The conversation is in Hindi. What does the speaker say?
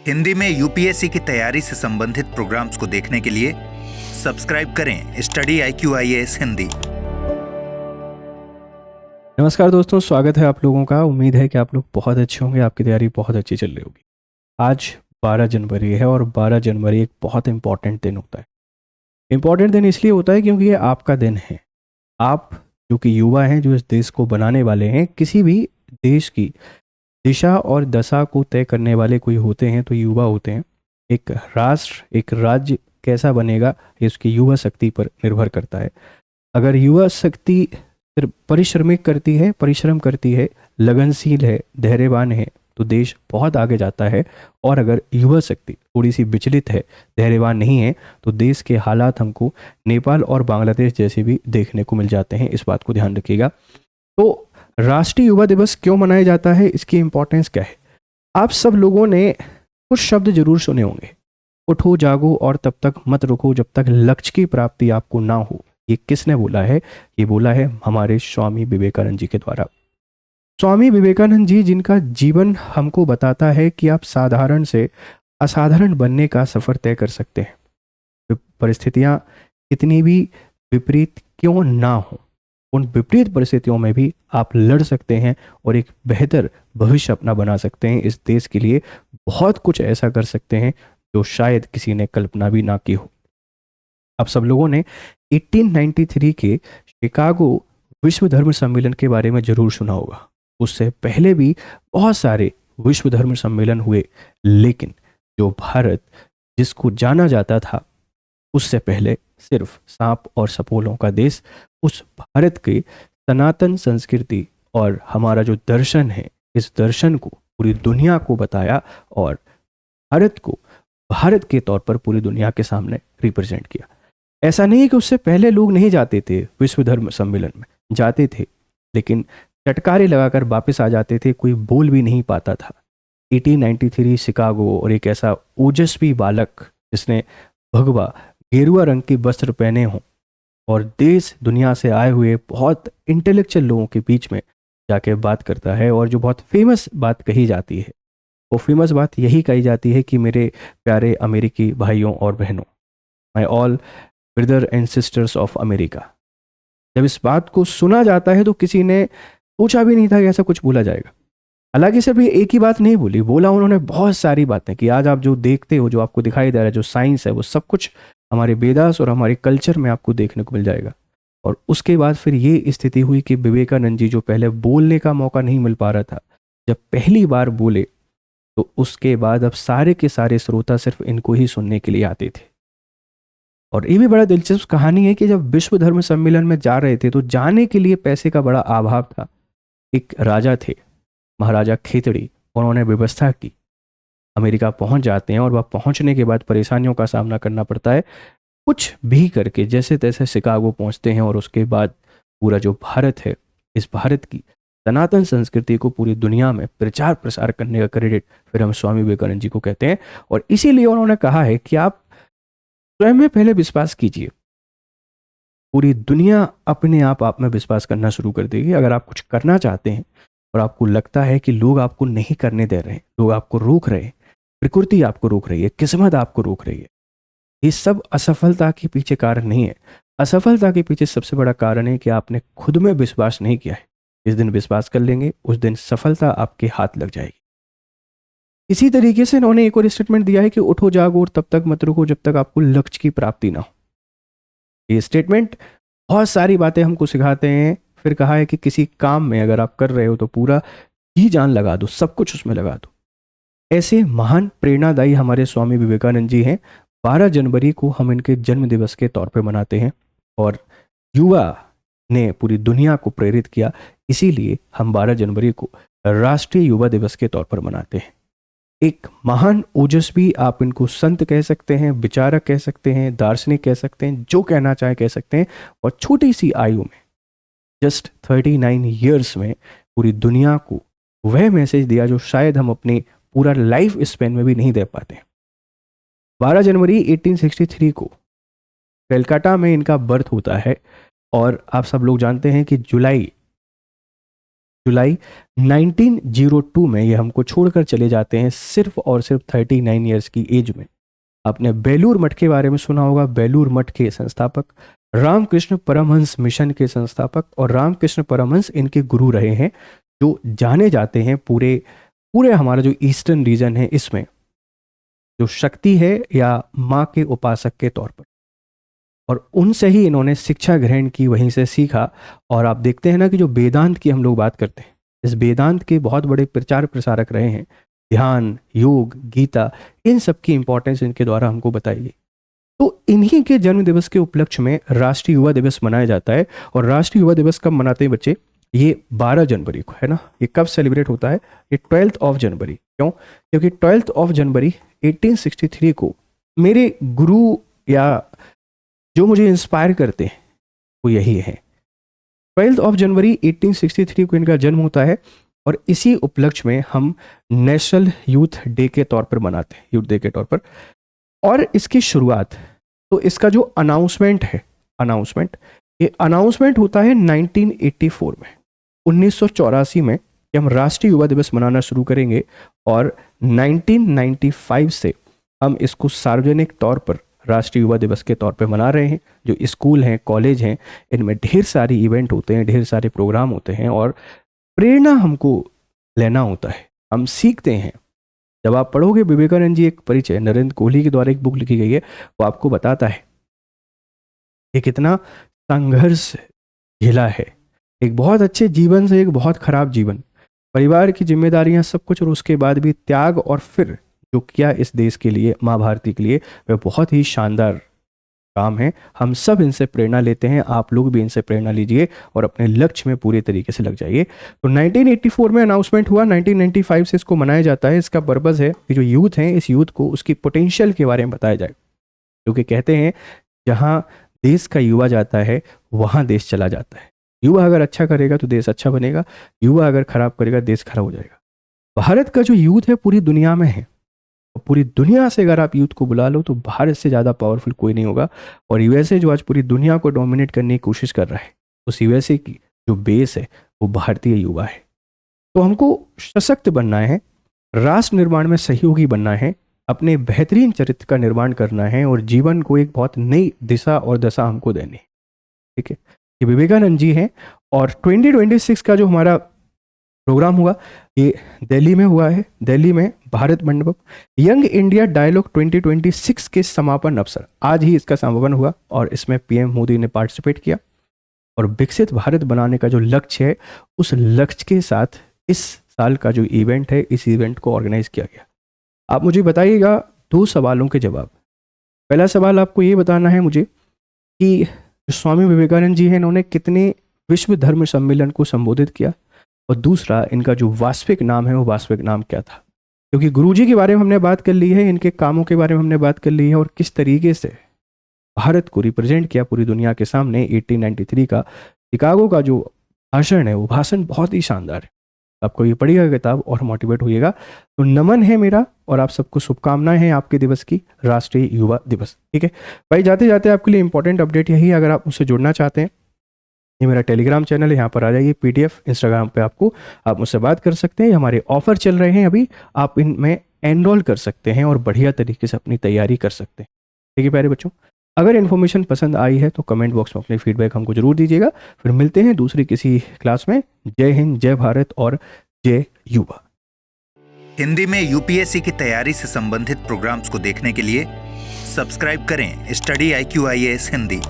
हिंदी में यूपीएससी की तैयारी से संबंधित प्रोग्राम्स को देखने के लिए सब्सक्राइब करें स्टडी IQIAS हिंदी। नमस्कार दोस्तों, स्वागत है आप लोगों का। उम्मीद है कि आप लोग बहुत अच्छे होंगे, आपकी तैयारी बहुत अच्छी चल रही होगी। आज 12 जनवरी है और 12 जनवरी एक बहुत इंपॉर्टेंट दिन होता है। इंपॉर्टेंट दिन इसलिए होता है क्योंकि ये आपका दिन है। आप जो कि युवा हैं, जो इस देश को बनाने वाले हैं, किसी भी देश की दिशा और दशा को तय करने वाले कोई होते हैं तो युवा होते हैं। एक राष्ट्र, एक राज्य कैसा बनेगा ये उसकी युवा शक्ति पर निर्भर करता है। अगर युवा शक्ति सिर्फ परिश्रम करती है, लगनशील है, धैर्यवान है, तो देश बहुत आगे जाता है। और अगर युवा शक्ति थोड़ी सी विचलित है, धैर्यवान नहीं है, तो देश के हालात हमको नेपाल और बांग्लादेश जैसे भी देखने को मिल जाते हैं। इस बात को ध्यान रखिएगा। तो राष्ट्रीय युवा दिवस क्यों मनाया जाता है, इसकी इंपॉर्टेंस क्या है? आप सब लोगों ने कुछ शब्द जरूर सुने होंगे। उठो जागो और तब तक मत रुको जब तक लक्ष्य की प्राप्ति आपको ना हो। ये किसने बोला है? ये बोला है हमारे स्वामी विवेकानंद जी के द्वारा। स्वामी विवेकानंद जी, जिनका जीवन हमको बताता है कि आप साधारण से असाधारण बनने का सफर तय कर सकते हैं। परिस्थितियां कितनी भी विपरीत क्यों ना हो, उन विपरीत परिस्थितियों में भी आप लड़ सकते हैं और एक बेहतर भविष्य अपना बना सकते हैं। इस देश के लिए बहुत कुछ ऐसा कर सकते हैं जो शायद किसी ने कल्पना भी ना की हो। आप सब लोगों ने 1893 के शिकागो विश्व धर्म सम्मेलन के बारे में जरूर सुना होगा। उससे पहले भी बहुत सारे विश्व धर्म सम्मेलन हुए, लेकिन जो भारत जिसको जाना जाता था उससे पहले सिर्फ सांप और सपोलों का देश, उस भारत के सनातन संस्कृति और हमारा जो दर्शन है, इस दर्शन को पूरी दुनिया को बताया और भारत को भारत के तौर पर पूरी दुनिया के सामने रिप्रेजेंट किया। ऐसा नहीं है कि उससे पहले लोग नहीं जाते थे, विश्व धर्म सम्मेलन में जाते थे, लेकिन चटकारे लगाकर वापस आ जाते थे, कोई बोल भी नहीं पाता था। 1893 शिकागो, और एक ऐसा ओजस्वी बालक जिसने भगवा गेरुआ रंग के वस्त्र पहने हों और देश दुनिया से आए हुए बहुत इंटेलेक्चुअल लोगों के बीच में जाके बात करता है। और जो बहुत फेमस बात कही जाती है, वो फेमस बात यही कही जाती है कि मेरे प्यारे अमेरिकी भाइयों और बहनों, my all brother and sisters of America. जब इस बात को सुना जाता है तो किसी ने सोचा भी नहीं था कि ऐसा कुछ बोला जाएगा। हालांकि सिर्फ ये एक ही बात नहीं बोला उन्होंने बहुत सारी बातें कि आज आप जो देखते हो, जो आपको दिखाई दे रहा है, जो साइंस है, वो सब कुछ हमारे वेदास और हमारे कल्चर में आपको देखने को मिल जाएगा। और उसके बाद फिर ये स्थिति हुई कि विवेकानंद जी, जो पहले बोलने का मौका नहीं मिल पा रहा था, जब पहली बार बोले तो उसके बाद अब सारे के सारे श्रोता सिर्फ इनको ही सुनने के लिए आते थे। और ये भी बड़ा दिलचस्प कहानी है कि जब विश्व धर्म सम्मेलन में जा रहे थे तो जाने के लिए पैसे का बड़ा अभाव था। एक राजा थे, महाराजा खेतड़ी, उन्होंने व्यवस्था की। अमेरिका पहुंच जाते हैं और वह पहुंचने के बाद परेशानियों का सामना करना पड़ता है, कुछ भी करके जैसे तैसे शिकागो पहुंचते हैं। और उसके बाद पूरा जो भारत है, इस भारत की सनातन संस्कृति को पूरी दुनिया में प्रचार प्रसार करने का क्रेडिट फिर हम स्वामी विवेकानंद जी को कहते हैं। और इसीलिए उन्होंने कहा है कि आप स्वयं में पहले विश्वास कीजिए, पूरी दुनिया अपने आप में विश्वास करना शुरू कर देगी। अगर आप कुछ करना चाहते हैं और आपको लगता है कि लोग आपको नहीं करने दे रहे हैं, लोग आपको रोक रहे हैं, प्रकृति आपको रोक रही है, किस्मत आपको रोक रही है, ये सब असफलता के पीछे कारण नहीं है। असफलता के पीछे सबसे बड़ा कारण है कि आपने खुद में विश्वास नहीं किया है। जिस दिन विश्वास कर लेंगे उस दिन सफलता आपके हाथ लग जाएगी। इसी तरीके से इन्होंने एक और स्टेटमेंट दिया है कि उठो जागो और तब तक मत रुको जब तक आपको लक्ष्य की प्राप्ति ना हो। ये स्टेटमेंट बहुत सारी बातें हमको सिखाते हैं। फिर कहा है कि किसी काम में अगर आप कर रहे हो तो पूरा जी जान लगा दो, सब कुछ उसमें लगा दो। ऐसे महान प्रेरणादायी हमारे स्वामी विवेकानंद जी हैं। 12 जनवरी को हम इनके जन्म दिवस के तौर पे मनाते हैं और युवा ने पूरी दुनिया को प्रेरित किया, इसीलिए हम 12 जनवरी को राष्ट्रीय युवा दिवस के तौर पर मनाते हैं। एक महान ओजस्वी, आप इनको संत कह सकते हैं, विचारक कह सकते हैं, दार्शनिक कह सकते हैं, जो कहना चाहे कह सकते हैं। और छोटी सी आयु में, जस्ट 39 ईयर्स में, पूरी दुनिया को वह मैसेज दिया जो शायद हम अपनी पूरा लाइफ स्पेन में भी नहीं दे पाते। 12 जनवरी 1863 को कलकत्ता में इनका बर्थ होता है। और आप सब लोग जानते हैं कि जुलाई जुलाई 1902 में ये हमको छोड़कर चले जाते हैं, सिर्फ और सिर्फ 39 ईयर्स की एज में। आपने बेलूर मठ के बारे में सुना होगा, बेलूर मठ के संस्थापक, रामकृष्ण परमहंस मिशन के संस्थापक, और रामकृष्ण परमहंस इनके गुरु रहे हैं, जो जाने जाते हैं पूरे हमारा जो ईस्टर्न रीजन है इसमें जो शक्ति है या माँ के उपासक के तौर पर। और उनसे ही इन्होंने शिक्षा ग्रहण की, वहीं से सीखा। और आप देखते हैं ना कि जो वेदांत की हम लोग बात करते हैं, इस वेदांत के बहुत बड़े प्रचार प्रसारक रहे हैं। ध्यान, योग, गीता, इन सब की इंपॉर्टेंस इनके द्वारा हमको बताई गई। तो इन्हीं के जन्म दिवस के उपलक्ष्य में राष्ट्रीय युवा दिवस मनाया जाता है। और राष्ट्रीय युवा दिवस कब मनाते हैं बच्चे? ये 12 जनवरी को है ना। ये कब सेलिब्रेट होता है? ये 12th ऑफ जनवरी। क्यों? क्योंकि 12th ऑफ जनवरी 1863 को मेरे गुरु या जो मुझे इंस्पायर करते हैं वो यही है। 12th ऑफ जनवरी 1863 को इनका जन्म होता है। और इसी उपलक्ष्य में हम नेशनल यूथ डे के तौर पर मनाते हैं, यूथ डे के तौर पर। और इसकी शुरुआत, तो इसका जो अनाउंसमेंट है, ये अनाउंसमेंट होता है 1984 में, 1984 में कि हम राष्ट्रीय युवा दिवस मनाना शुरू करेंगे। और 1995 से हम इसको सार्वजनिक तौर पर राष्ट्रीय युवा दिवस के तौर पे मना रहे हैं। जो स्कूल हैं, कॉलेज हैं, इनमें ढेर सारी इवेंट होते हैं, ढेर सारे प्रोग्राम होते हैं और प्रेरणा हमको लेना होता है, हम सीखते हैं। जब आप पढ़ोगे विवेकानंद जी, एक परिचय नरेंद्र कोहली के द्वारा एक बुक लिखी गई है, वो आपको बताता है कि कितना संघर्ष झेला है, एक बहुत अच्छे जीवन से एक बहुत खराब जीवन, परिवार की जिम्मेदारियां, सब कुछ, और उसके बाद भी त्याग, और फिर जो किया इस देश के लिए, माँ भारती के लिए, वह बहुत ही शानदार काम है। हम सब इनसे प्रेरणा लेते हैं, आप लोग भी इनसे प्रेरणा लीजिए और अपने लक्ष्य में पूरे तरीके से लग जाइए। तो 1984 में अनाउंसमेंट हुआ, 1995 से इसको मनाया जाता है। इसका पर्पस है कि जो यूथ हैं, इस यूथ को उसकी पोटेंशियल के बारे में बताया जाए, क्योंकि कहते हैं जहाँ देश का युवा जाता है वहाँ देश चला जाता है। युवा अगर अच्छा करेगा तो देश अच्छा बनेगा, युवा अगर खराब करेगा देश खराब हो जाएगा। भारत का जो यूथ है पूरी दुनिया में है, पूरी दुनिया से अगर आप यूथ को बुला लो तो भारत से ज़्यादा पावरफुल कोई नहीं होगा। और यूएसए जो आज पूरी दुनिया को डोमिनेट करने की कोशिश कर रहा है, उस यूएसए की जो बेस है वो भारतीय युवा है। तो हमको सशक्त बनना है, राष्ट्र निर्माण में सहयोगी बनना है, अपने बेहतरीन चरित्र का निर्माण करना है और जीवन को एक बहुत नई दिशा और दशा हमको देनी है। ठीक है, ये विवेकानंद जी हैं। और 2026 का जो हमारा प्रोग्राम हुआ ये दिल्ली में हुआ है, दिल्ली में Bharat Mandapam, young India dialogue 2026 के समापन अवसर, आज ही इसका समापन हुआ और इसमें पीएम मोदी ने पार्टिसिपेट किया। और विकसित भारत बनाने का जो लक्ष्य है, उस लक्ष्य के साथ इस साल का जो इवेंट है, इस इवेंट को ऑर्गेनाइज किया गया। आप मुझे बताइएगा 2 सवालों के जवाब। पहला सवाल आपको ये बताना है मुझे कि स्वामी विवेकानंद जी हैं, इन्होंने कितने विश्व धर्म सम्मेलन को संबोधित किया, और दूसरा इनका जो वास्तविक नाम है वो वास्तविक नाम क्या था। क्योंकि गुरुजी के बारे में हमने बात कर ली है, इनके कामों के बारे में हमने बात कर ली है, और किस तरीके से भारत को रिप्रेजेंट किया पूरी दुनिया के सामने। 1893 का शिकागो का जो भाषण है, वो भाषण बहुत ही शानदार है। आपको ये पढ़िएगा किताब और मोटिवेट होइएगा। तो नमन है मेरा और आप सबको शुभकामनाएं हैं आपके दिवस की, राष्ट्रीय युवा दिवस। ठीक है भाई, जाते जाते आपके लिए इंपॉर्टेंट अपडेट यही है, अगर आप मुझसे जुड़ना चाहते हैं, ये मेरा टेलीग्राम चैनल है, यहाँ पर आ जाइए, PDF इंस्टाग्राम पे आप मुझसे बात कर सकते हैं। हमारे ऑफर चल रहे हैं अभी, आप इनमें एनरोल कर सकते हैं और बढ़िया तरीके से अपनी तैयारी कर सकते हैं। ठीक है प्यारे बच्चों, अगर इन्फॉर्मेशन पसंद आई है तो कमेंट बॉक्स में अपने फीडबैक हमको जरूर दीजिएगा। फिर मिलते हैं दूसरी किसी क्लास में। जय हिंद, जय भारत और जय युवा। हिंदी में UPSC की तैयारी से संबंधित प्रोग्राम्स को देखने के लिए सब्सक्राइब करें स्टडी IQ IAS हिंदी।